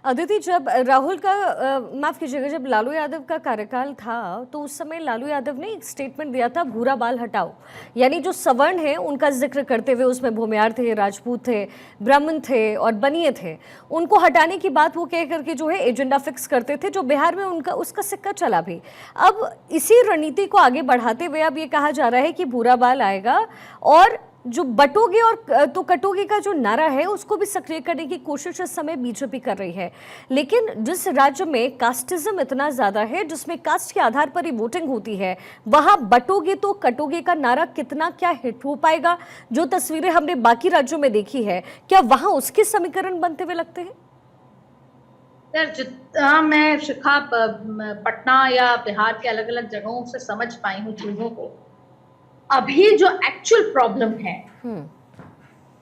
अदिति, जब राहुल का माफ कीजिएगा, जब लालू यादव का कार्यकाल था तो उस समय लालू यादव ने एक स्टेटमेंट दिया था, भूरा बाल हटाओ। यानी जो सवर्ण है उनका जिक्र करते हुए, उसमें भूमियार थे, राजपूत थे, ब्राह्मण थे और बनिए थे, उनको हटाने की बात वो कह करके जो है एजेंडा फिक्स करते थे, जो बिहार में उनका उसका सिक्का चला भी। अब इसी रणनीति को आगे बढ़ाते हुए अब ये कहा जा रहा है कि भूरा बाल आएगा और जो बटोगे और तो कटोगे का जो नारा है उसको भी सक्रिय करने की कोशिश इस समय बीजेपी कर रही है। लेकिन जिस राज्य में कास्टिज्म इतना ज्यादा है, जिसमें कास्ट के आधार पर ही वोटिंग होती है, वहां बटोगे तो कटोगे का नारा कितना क्या हिट हो पाएगा? जो तस्वीरें हमने बाकी राज्यों में देखी है, क्या वहां उसके समीकरण बनते हुए लगते हैं? यार, जितना मैं शिखा पटना या बिहार के अलग अलग जगहों से समझ पाई हूँ चीजों को, अभी जो एक्चुअल प्रॉब्लम है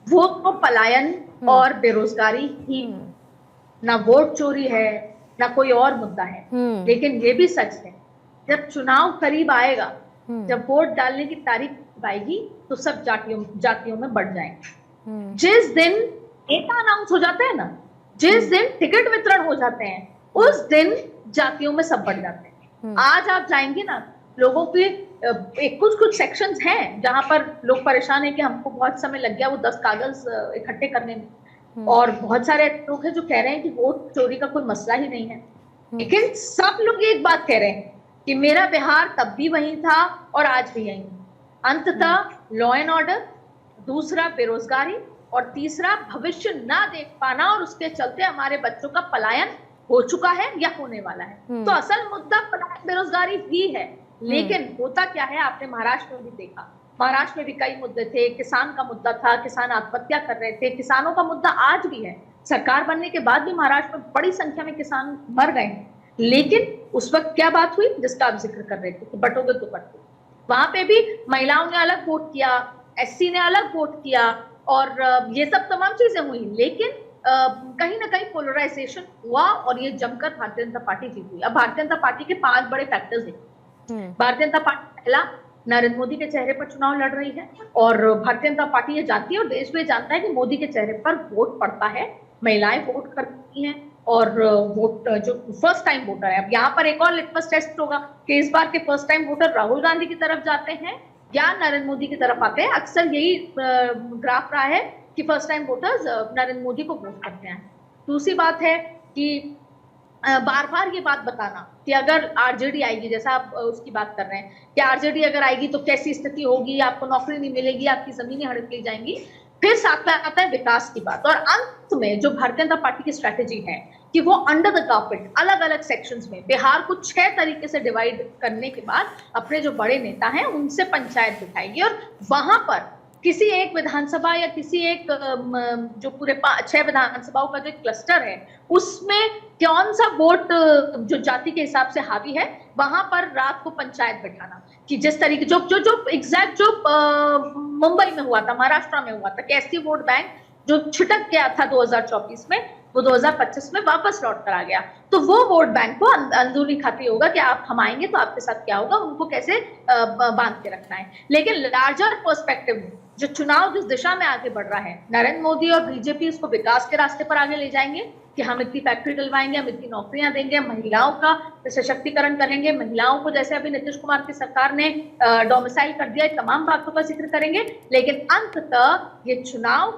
वो तो पलायन और बेरोजगारी ही, ना वोट चोरी है, ना कोई और मुद्दा है। लेकिन ये भी सच है, जब चुनाव करीब आएगा, जब वोट डालने की तारीख आएगी, तो सब जातियों में बढ़ जाएंगे। जिस दिन नेता अनाउंस हो जाते हैं ना, जिस दिन टिकट वितरण हो जाते हैं, उस दिन जातियों में सब बढ़ जाते हैं। आज आप जाएंगे ना, लोगों के कुछ सेक्शंस हैं जहां पर लोग परेशान है कि हमको बहुत समय लग गया वो 10 कागज इकट्ठे करने में, और बहुत सारे लोग हैं जो कह रहे हैं कि वोट चोरी का कोई मसला ही नहीं है। लेकिन सब लोग एक बात कह रहे हैं कि मेरा बिहार तब भी वही था और आज भी यही है। अंततः लॉ एंड ऑर्डर, दूसरा बेरोजगारी, और तीसरा भविष्य ना देख पाना, और उसके चलते हमारे बच्चों का पलायन हो चुका है या होने वाला है। तो असल मुद्दा पलायन बेरोजगारी ही है। लेकिन होता क्या है, आपने महाराष्ट्र में भी देखा, महाराष्ट्र में भी कई मुद्दे थे। किसान का मुद्दा था, किसान आत्महत्या कर रहे थे, किसानों का मुद्दा आज भी है। सरकार बनने के बाद भी महाराष्ट्र में बड़ी संख्या में किसान मर गए हैं। लेकिन उस वक्त क्या बात हुई जिसका आप जिक्र कर रहे थे कि बटोगे तो बटो, वहां पे भी महिलाओं ने अलग वोट किया, एससी ने अलग वोट किया, और ये सब तमाम चीजें हुई। लेकिन कहीं ना कहीं पोलराइजेशन हुआ और ये जमकर भारतीय जनता पार्टी जीत हुई। अब भारतीय जनता पार्टी के 5 बड़े फैक्टर्स हैं। भारतीय जनता पार्टी पहला, नरेंद्र मोदी के चेहरे पर चुनाव लड़ रही है, और भारतीय जनता पार्टी ये जानती है और देश भी जानता है कि मोदी के चेहरे पर वोट पड़ता है, महिलाएं वोट करती हैं, और वोट जो फर्स्ट टाइम वोटर है। अब यहाँ पर एक और लिटमस टेस्ट होगा कि इस बार के first time voter Rahul Gandhi की तरफ जाते हैं या नरेंद्र मोदी की तरफ आते हैं। अक्सर यही ग्राफ रहा है कि first time voters Narendra Modi को वोट करते हैं। दूसरी बात है कि बार बार ये बात बताना कि अगर आरजेडी आएगी, जैसा आप उसकी बात कर रहे हैं कि आरजेडी अगर आएगी तो कैसी स्थिति होगी, आपको नौकरी नहीं मिलेगी, आपकी जमीनें हड़प ली जाएंगी। फिर साथ में आता है विकास की बात, और अंत में जो भारतीय जनता पार्टी की स्ट्रेटेजी है कि वो अंडर द कार्पेट अलग अलग सेक्शंस में बिहार को 6 तरीके से डिवाइड करने के बाद अपने जो बड़े नेता हैं उनसे पंचायत बिठाएगी, और वहां पर किसी एक विधानसभा या किसी एक जो पूरे 6 विधानसभाओं का जो क्लस्टर है उसमें कौन सा वोट जो जाति के हिसाब से हावी है, वहां पर रात को पंचायत बैठाना। कि जिस तरीके जो जो जो एग्जैक्ट जो मुंबई में हुआ था, महाराष्ट्र में हुआ था कि एससी वोट बैंक जो छिटक गया था 2024 में, वो 2025 में वापस लौट कर आ गया। तो वो वोट बैंक को अंदरूनी खाती होगा कि आप हम आएंगे तो आपके साथ क्या होगा, उनको कैसे बांध के रखना है। लेकिन लार्जर पर्सपेक्टिव में जो चुनाव जिस दिशा में आगे बढ़ रहा है, नरेंद्र मोदी और बीजेपी उसको विकास के रास्ते पर आगे ले जाएंगे कि हम इतनी फैक्ट्री डलवाएंगे, हम इतनी नौकरियां देंगे, महिलाओं का सशक्तिकरण करेंगे, महिलाओं को जैसे अभी नीतीश कुमार की सरकार ने डोमिसाइल कर दिया, तमाम बातों का जिक्र करेंगे। लेकिन अंततः ये चुनाव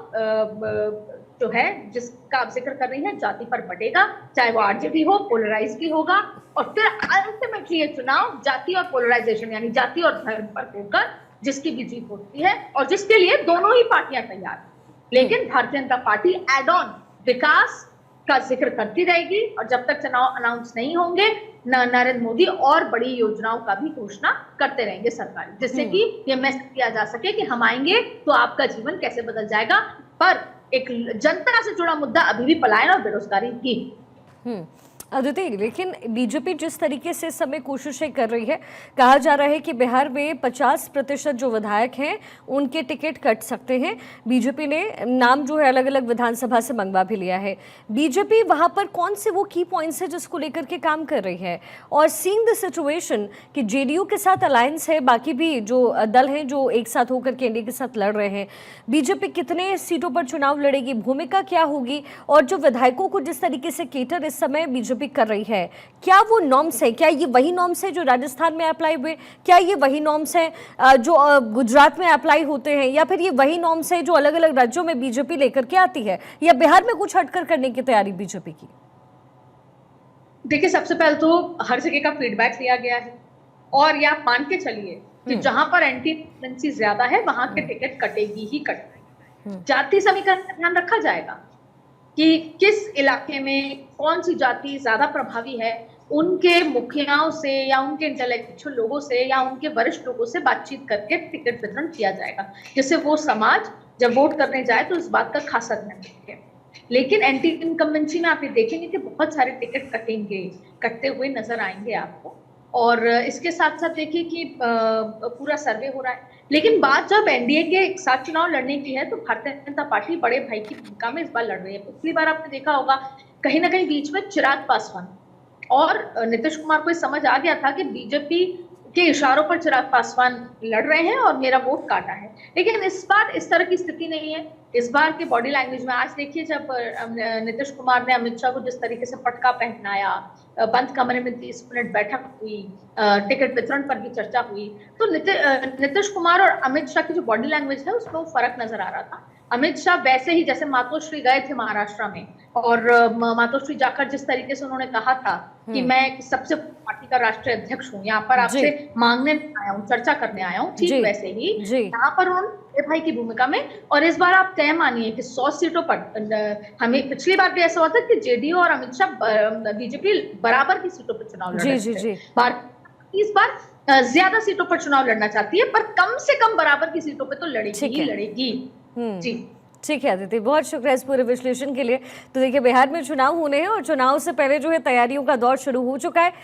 जो है जिसका आप जिक्र कर रही है जाति पर बटेगा, चाहे वो आरजेडी हो, पोलराइज भी होगा, और फिर अल्टीमेटली ये चुनाव जाति और पोलराइजेशन यानी जाति और धर्म पर होकर जिसकी भी जीत होती है, और जिसके लिए दोनों ही पार्टियां तैयार हैं। लेकिन Bharatiya Janata party add on विकास का जिक्र करती रहेगी, और जब तक चुनाव अनाउंस नहीं होंगे नरेंद्र मोदी और बड़ी योजनाओं का भी घोषणा करते रहेंगे सरकारी, जिससे कि ये मैसेज दिया जा सके कि हम आएंगे तो आपका जीवन कैसे बदल जाएगा। पर एक जनता से जुड़ा मुद्दा अभी भी पलायन और बेरोजगारी ही। अदिति, लेकिन बीजेपी जिस तरीके से इस समय कोशिशें कर रही है, कहा जा रहा है कि बिहार में 50% जो विधायक हैं उनके टिकट कट सकते हैं। बीजेपी ने नाम जो है अलग अलग विधानसभा से मंगवा भी लिया है। बीजेपी वहां पर कौन से वो की पॉइंट्स है जिसको लेकर के काम कर रही है? और सीइंग द सिचुएशन कि जेडीयू के साथ अलायंस है, बाकी भी जो दल हैं जो एक साथ होकर के एनडीए के साथ लड़ रहे हैं, बीजेपी कितने सीटों पर चुनाव लड़ेगी, भूमिका क्या होगी, और जो विधायकों को जिस तरीके से केटर इस समय बीजेपी कर रही है, क्या वो नॉर्म्स है? क्या ये वही नॉर्म्स है जो राजस्थान में अप्लाई हुए? क्या ये वही नॉर्म्स है जो गुजरात में अप्लाई होते हैं? या फिर ये वही नॉर्म्स है जो अलग अलग राज्यों में बीजेपी लेकर के आती है? या बिहार में कुछ हटकर करने की तैयारी बीजेपी की? देखिए, सबसे पहले तो हर जगह का फीडबैक लिया गया है और ये आप मान के चलिए कि जहां पर एंटी इंकम्बेंसी ज्यादा है वहां के टिकट कटेगी ही कटेगी। जाति समीकरण का ध्यान रखा जाएगा कि किस इलाके में कौन सी जाति ज्यादा प्रभावी है, उनके मुखियाओं से या उनके इंटेलेक्चुअल लोगों से या उनके वरिष्ठ लोगों से बातचीत करके टिकट वितरण किया जाएगा, जिससे वो समाज जब वोट करने जाए तो इस बात का खासा ध्यान रखे। लेकिन एंटी इनकम्बेंसी में आप ये देखेंगे कि बहुत सारे टिकट कटते हुए नजर आएंगे आपको। और इसके साथ साथ देखिए कि पूरा सर्वे हो रहा है। लेकिन बात जब एनडीए के एक साथ चुनाव लड़ने की है तो भारतीय जनता पार्टी बड़े भाई की भूमिका में इस बार लड़ रही है। पिछली बार आपने देखा होगा कहीं ना कहीं बीच में चिराग पासवान और नीतीश कुमार को समझ आ गया था कि बीजेपी के इशारों पर चिराग पासवान लड़ रहे हैं और मेरा वोट काटा है। लेकिन इस बार इस तरह की स्थिति नहीं है। इस बार के बॉडी लैंग्वेज में आज देखिए, जब नीतीश कुमार ने अमित शाह को जिस तरीके से पटका पहनाया, बंद कमरे में 30 मिनट बैठक हुई, टिकट वितरण पर भी चर्चा हुई, तो नीतीश कुमार और अमित शाह की जो बॉडी लैंग्वेज है उसमें वो फर्क नजर आ रहा था। अमित शाह वैसे ही जैसे मातोश्री गए थे महाराष्ट्र में और मातोश्री जाकर जिस तरीके से उन्होंने कहा था कि मैं सबसे पार्टी का राष्ट्रीय अध्यक्ष हूँ, यहाँ पर आपसे मांगने आया हूँ, चर्चा करने आया हूँ, ठीक वैसे ही यहाँ पर उन्होंने भाई की भूमिका में। और इस बार आप तय मानिए कि 100 सीटों पर, हमें पिछली बार भी ऐसा हुआ था कि जेडीयू और अमित शाह बीजेपी बराबर की सीटों पर चुनाव लड़ रहे थे। इस बार ज्यादा सीटों पर चुनाव लड़ना चाहती है, पर कम से कम बराबर की सीटों पर तो लड़ेगी ही लड़ेगी। जी ठीक है अदिति, बहुत शुक्रिया इस पूरे विश्लेषण के लिए। तो देखिए, बिहार में चुनाव होने हैं और चुनाव से पहले जो है तैयारियों का दौर शुरू हो चुका है।